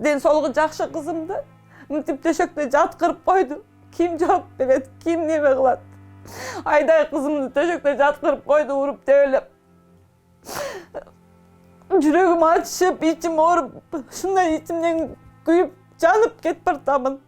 ден соолугу жакшы кызымды мынтип төшөктө жаткырып койду. Ким жооп берет, ким неме кылат? Айдай кызымды төшөктө жаткырып койду, уруп тебелеп. Жүрөгүм ачышып, ичим ооруп, ушундай ичимден күйүп, жанып кетип бартамын.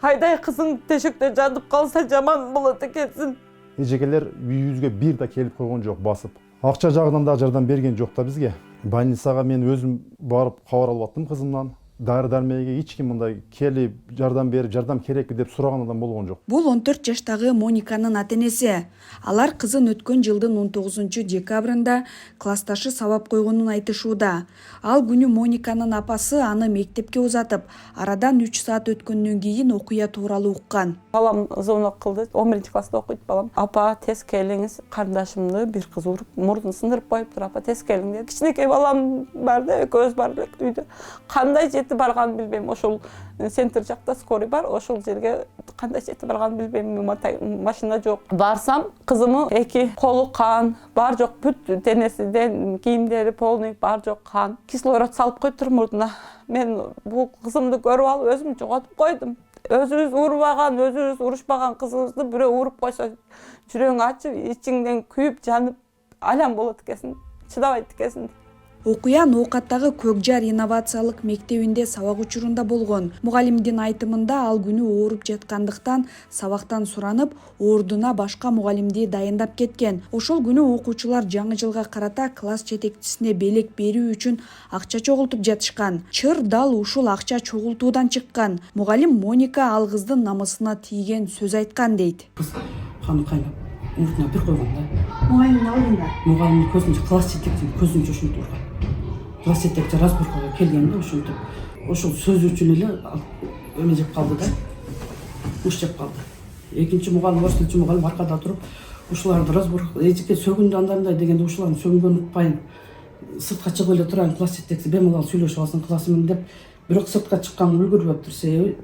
Айдай кызым төшөктө жатып калса жаман болот экенсин. Эжекелер үйүбүзгө бир да келип койгон жок, басып. Акча жагынан да жардам берген жок да бизге. Больницага мен өзүм барып кабар алып аттым кызымдан. Дары-дармеге эч ким мындай келип жардам берип, жардам керекпи деп сураган адам болгон жок. Бул 14 жаштагы Мониканын ата-энеси. Алар кызын өткөн жылдын 19 декабрында классташы сабап койгонун айтышууда. Ал күнү Мониканын апасы аны мектепке узатып, арадан 3 саат өткөндөн кийин окуя тууралуу уккан. Балам звонок кылды, 11-класста окуйт балам. Апа, тез келиңиз, карындашымды бир кыз уруп, мурдун сындырып коюптур, апа, тез келиң деди. Кичинекей балам бар да, экөөбүз бар элек үйдө. Кандай барганын билбейм. Ошол центр жакта скорый бар, ошол жерге кандай жети барганын билбейм. Машина жок. Барсам, кызымы эки колу кан, бар жок, бүт денесинен кийимдери полный, бар жок кан. Кислород салып коюптур мурдуна. Мен бул кызымды көрүп алып өзүм жоготуп койдум. Өзүбүз урбаган, өзүбүз урушпаган кызыбызды бирөө уруп койсо, жүрөгүң ачып, ичиңден күйүп, жанып, алам болот экенсиң, чыдабайт экенсиң. Окуя Ноокаттагы Көкжар инновациялык мектебинде сабак учурунда болгон. Мугалимдин айтымында ал күнү ооруп жаткандыктан сабактан суранып, ордуна башка мугалимди дайындап кеткен. Ошол күнү окуучулар жаңы жылга карата класс жетекчисине белек берүү үчүн акча чогултуп жатышкан. Чыр дал ушул акча чогултуудан чыккан. Мугалим Моника ал кыздын намысына тийген сөз айткан дейт. Каны кайнап, мурдуна бир койгон да. Мугалимдин алдында. Мугалимдин көзүнчө класс жетекчисинин көзүнчө ушинтип урган. Класс жетекчи разборкага келген да ушинтип. Ошол сөз үчүн эле эме жеп калды да. Уш жеп калды. Экинчи мугалим, орус тилчи мугалим аркада туруп, ушуларды разборка эжеке сөгүндү андай деген ушулардын сөгүнгөнүн укпайын. Сыртка чыгып эле турайын, класс жетекчиси бемалал сүйлөшүп алсын классымын деп, бирок сыртка чыкканга үлгүрбөптүр, себеби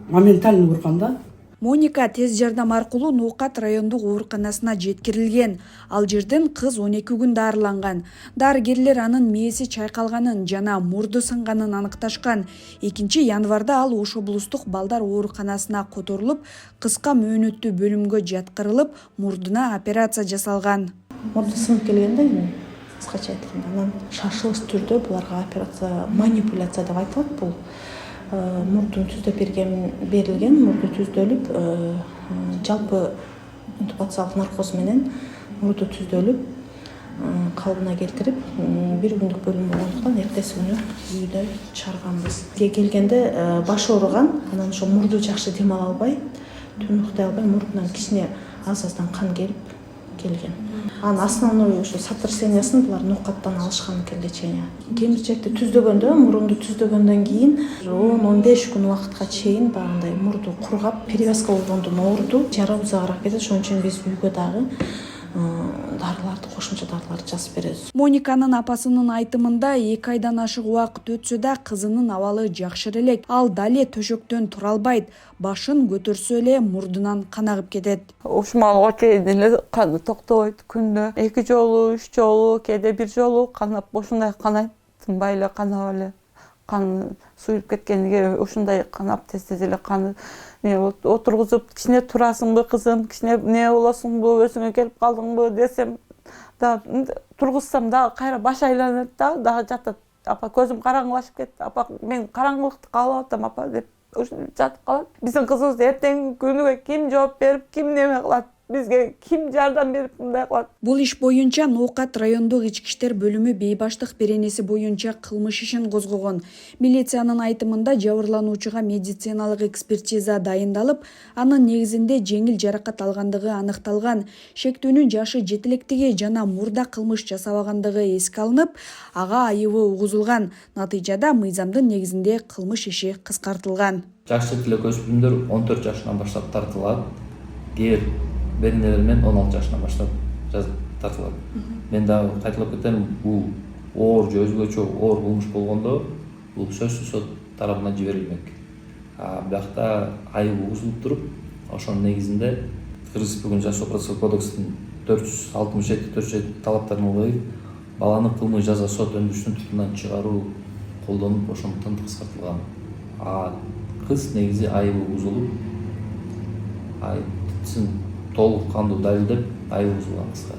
моментально урган да. Моника тез жардам аркылуу Ноокат райондук ооруканасына жеткирилген. Ал жерден кыз 12 күн дарыланган. Дарыгерлер анын мээси чайкалганын жана мурду сынганын аныкташкан. 2 январда ал Ош облустук балдар ооруканасына которулуп, кыска мөөнөттүү бөлүмгө жаткырылып, мурдуна операция жасалган. Мурду сынып келгенде эми кыскача айтканда, анан шашылыш түрдө буларга операция, манипуляция деп айтылат бул. Мурдун түздөп берилген, мурду түздөлүп, жалпы интубациялык наркоз менен мурду түздөлүп, калыбына келтирип, 1 күндүк бөлүм болгондуктан эртеси күнү үйдө чыгарганбыз. Келгенде башы ооруган, анан ошо мурду жакшы дем ала албай, түн уктай албай, мурдунан кичине аз-аздан кан келип келген. Анын основной ошо сотрясениясын булар Ноокаттан алышкан экен лечение. Кемирчекти түздөгөндө, мурунду түздөгөндөн кийин 10-15 күн убакытка чейин багындай мурду кургап, перевязка болгондон оорду, жара узагыраак кетет. Ошон үчүн биз үйгө дагы дарыларды, кошумча дарыларды жазып беребиз. Мониканын апасынын айтымында 2 айдан ашык убакыт өтсө да кызынын абалы жакшыр элек. Ал дале төшөктөн тура албайт. Башын көтөрсө эле мурдунан кан агып кетет. Ушмалга чейин эле каны токтобойт. Күндө 2 жолу, 3 жолу, кээде 1 жолу канап, ушундай канайт. Тынбай эле канап эле. Кан суюп кеткенге ушундай канап тез эле каны отургузуп, кичине турасыңбы кызым, кичине не болосуңбу, өзүңө келип калдыңбы десем, да тургузсам да кайра баш айланат да жатат. Апа, көзүм караңгылашып кетти. Апа, мен караңгылыкты каалап атам, апа деп жатып калат. Биздин кызыбыз эртең күнүгө ким жооп берип, ким неме кылат? Бизге ким жардам берип мындай кылат? Бул иш боюнча Ноокат райондук ички иштер бөлүмү бейбаштык беренеси боюнча кылмыш ишин козгогон. Милициянын айтымында жабырлануучуга медициналык экспертиза дайындалып, анын негизинде жеңил жаракат алгандыгы аныкталган. Шектүүнүн жашы жетилектиги жана мурда кылмыш жасабагандыгы эске алынып, ага айыбы угузулган. Натыйжада мыйзамдын негизинде кылмыш иши кыскартылган. Жаш жетилек-өспүрүмдөр 14 жашынан баштап тартылат. Дер беренелер менен 16 жашынан баштап тартылат. Мен дагы кайталап кетем, бул оор же өзгөчө оор кылмыш болгондо бул сөзсүз сот тарабынан жиберилмек. Биякта айып угузулуп туруп, ошонун негизинде Кыргыз Жашоо процессуалдык кодекстин 467 талаптарына ылайык баланы кылмыш жаза сот өндүрүшүнүн тутумунан чыгаруу колдонуп ошондуктан кыскартылган. Кыз негизи айыбы бузулуп, айыптын толук кандуу далилдеп, айыбы бузулган кызга.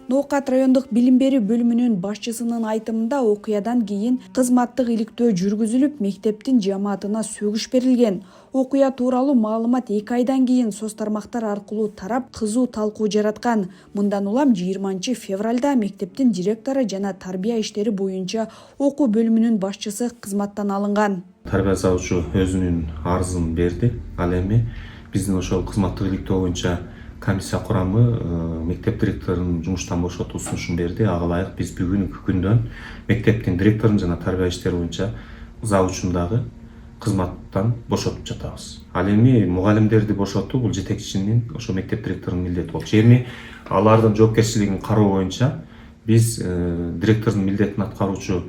Ноокат райондук билим берүү бөлүмүнүн башчысынын айтымында окуядан кийин кызматтык иликтөө жүргүзүлүп, мектептин жамаатына сөгүш берилген. Окуя тууралуу маалымат 2 айдан кийин соц тармактар аркылуу тарап, кызуу талкуу жараткан. Мындан улам 20 февралда мектептин директору жана тарбия иштери боюнча окуу бөлүмүнүн башчысы кызматтан алынган. Тарбия завучу өзүнүн арызын берди. Ал эми биздин ошол кызматтык иликтөө боюнча комиссия курамы мектеп директорунун жумуштан бошотуу сунушун берди. Ага ылайык биз бүгүнкү күндөн мектептин директорун жана тарбия иштери боюнча завучун дагы кызматтан бошотуп жатабыз. Ал эми мугалимдерди бошотуу бул жетекчинин, ошо мектеп директорунун милдети болчу. Эми алардын жоопкерчилигин кароо боюнча биз директордун милдетин аткаруучу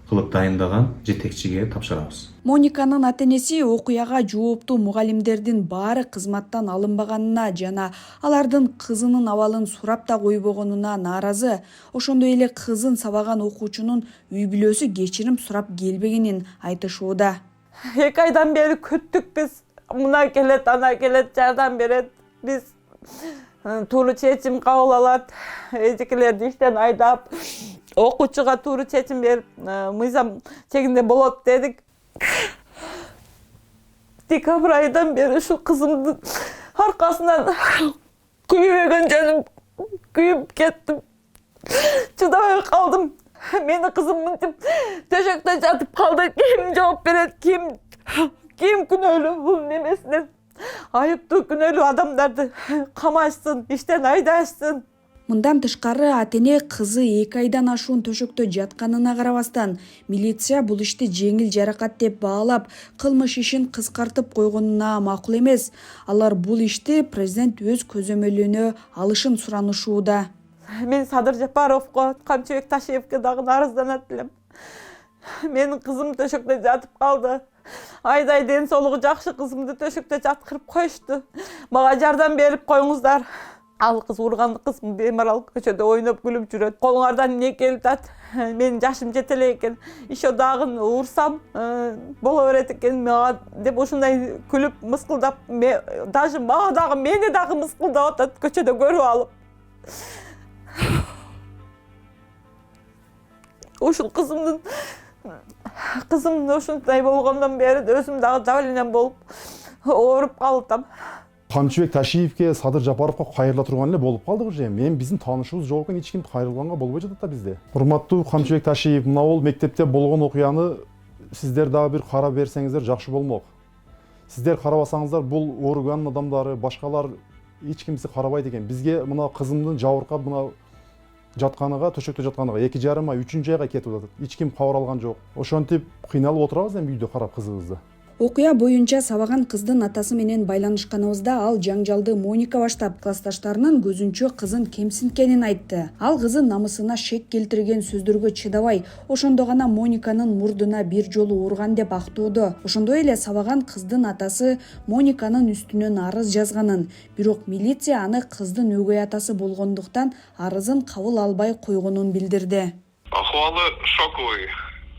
кылып дайындаган жетекчиге тапшырабыз. Мониканын ата-энеси окуяга жооптуу мугалимдердин баары кызматтан алынбаганына жана алардын кызынын абалын сурап да койбогонуна нааразы. Ошондой эле кызын сабаган окуучунун үй бүлөсү кечирим сурап келбегенин айтышууда. 2 айдан бери күттүк биз. Мына келет, ана келет, жардам берет. Биз тууру чечим кабыл алат. Эжекелерди иштен айдап, окуучуга тууру чечим берип, мыйзам чегинде болот дедик. Декабрь айдан бери ушу кызымдын аркасынан күйбөгөн жаным күйүп кеттим. Чыдабай калдым. Мени кызым мынтип төшөктө жатып калды. Ким жооп берет? Ким күнөөлүү бул немесинен? Айыптуу күнөөлүү адамдарды камашсын, иштен айдашсын. Мындан тышкары ата-эне кызы 2 айдан ашуун төшөктө жатканына карабастан, милиция бул ишти жеңил жаракат деп баалап, кылмыш ишин кыскартып койгонуна макул эмес. Алар бул ишти президент өз көзөмөлүнө алышын суранышууда. Мен Садыр Жапаровго, Камчыбек Ташиевге дагы арызданат элем. Менин кызым төшөктө жатып калды. Айдай ден соолугу жакшы кызымды төшөктө жаткырып коюшту. Мага жардам берип коюңуздар. Ал кыз урган кызым бемарал көчөдө ойноп күлүп жүрөт. Колуңардан эмне келип атат? Менин жашым жете эле экен. Еще дагы урсам боло берет экен мага деп ушундай күлүп мыскылдап, даже мага дагы мени дагы мыскылдап атат көчөдө көрүп алып. Ушул кызым ушундай болгондон бери өзүм дагы давлением болуп ооруп калдым. Камчыбек Ташиевке, Садыр Жапаровго кайрыла турган эле болуп калдык уже. Мен биздин таанышыбыз жок экен, эч ким кайрылганга болбой жатат да бизде. Урматтуу Камчыбек Ташиев, мына бул мектепте болгон окуяны сиздер дагы бир карап берсеңиздер жакшы болмок. Сиздер карабасаңыздар бул орган адамдары, башкалар эч кимси карабайт экен. Бизге мына кызымдын жабыркап мына жатканыга, төшөктө жатканыга 2,5 ай, 3 айга кетип атат. Эч ким кабар алган жок. Ошентип кыйналып отурабыз эми үйдө карап кызыбызды. Окуя боюнча сабаган кыздын атасы менен байланышканыбызда ал жаңжалды Моника баштап, классташтарынын көзүнчө кызын кемсинткенин айтты. Ал кызын намысына шек келтирген сөздөргө чыдабай, ошондо гана Мониканын мурдуна бир жолу урган деп актоодо. Ошондой эле сабаган кыздын атасы Мониканын үстүнөн арыз жазганын, бирок милиция аны кыздын өгөй атасы болгондуктан арызын кабыл албай койгонун билдирди. Ахвалы шоковый.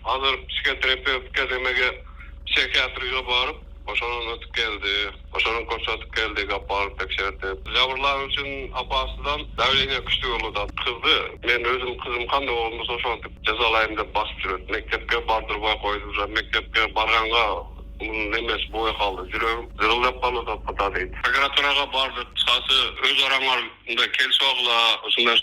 Азыр психотерапевтке демеге психиатрга барып, ошонун өтүп келди, ошонун көрсөтүп келди, апарып текшертип. Жабырлануучунун апасынан давление күчтүү болуп атат. Кызды мен өзүм кызым кандай болсо ошентип жазалайм деп басып жүрөт. Мектепке бардырбай койду, мектепке барганга эмес бой калды. Жүрөгүм зырылдап калды дейт. Прокуратурага бардык, кысасы өз араңар мындай келишип алгыла, ушундай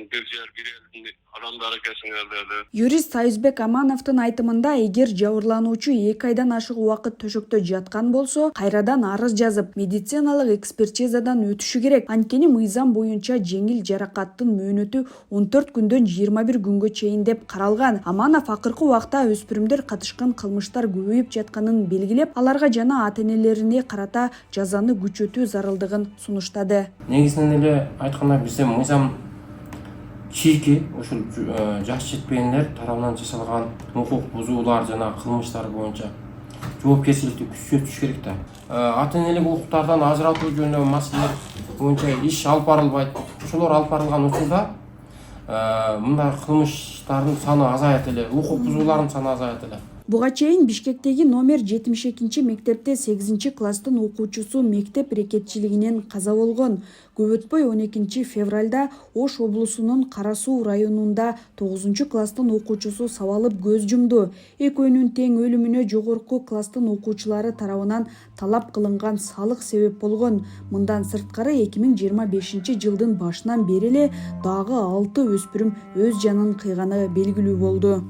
бир жер бир элдин адамдары кесиңер деди. Юрист Союзбек Амановдун айтымында, эгер жабырлануучу 2 айдан ашык убакыт төшөктө жаткан болсо, кайрадан арыз жазып, медициналык экспертизадан өтүшү керек. Анткени мыйзам боюнча жеңил жаракаттын мөөнөтү 14 күндөн 21 күнгө чейин деп каралган. Аманов акыркы убакта өспүрүмдөр катышкан кылмыштар көбөйүп жатканын белгилеп, аларга жана ата-энелерине карата жазаны күчөтүү зарылдыгын сунуштады. Негизинен эле айтканда бизде мыйзам чийки ушул жаш жетпегендер тарабынан жасалган укук бузуулар жана кылмыштар боюнча жоопкерчиликти күчөтүш керек да. Ата энелик укуктардан ажыратуу жөнүндө маселелер боюнча иш алып барылбайт. Ошолор алып барылган учурда мындай кылмыштардын саны азаят эле, укук бузуулардын саны азаят эле. Буга чейин Бишкектеги номер 72 мектепте 8 класстын окуучусу мектеп рекетчилигинен каза болгон. Көп өтпөй 12 февралда Ош облусунун Кара Суу районунда 9 класстын окуучусу сабалып көз жумду. Экөөнүн тең өлүмүнө жогорку класстын окуучулары тарабынан талап кылынган салык себеп болгон. Мындан сырткары 2025 жылдын башынан бери эле дагы 6 өспүрүм өз жанын кыйганы белгилүү болду.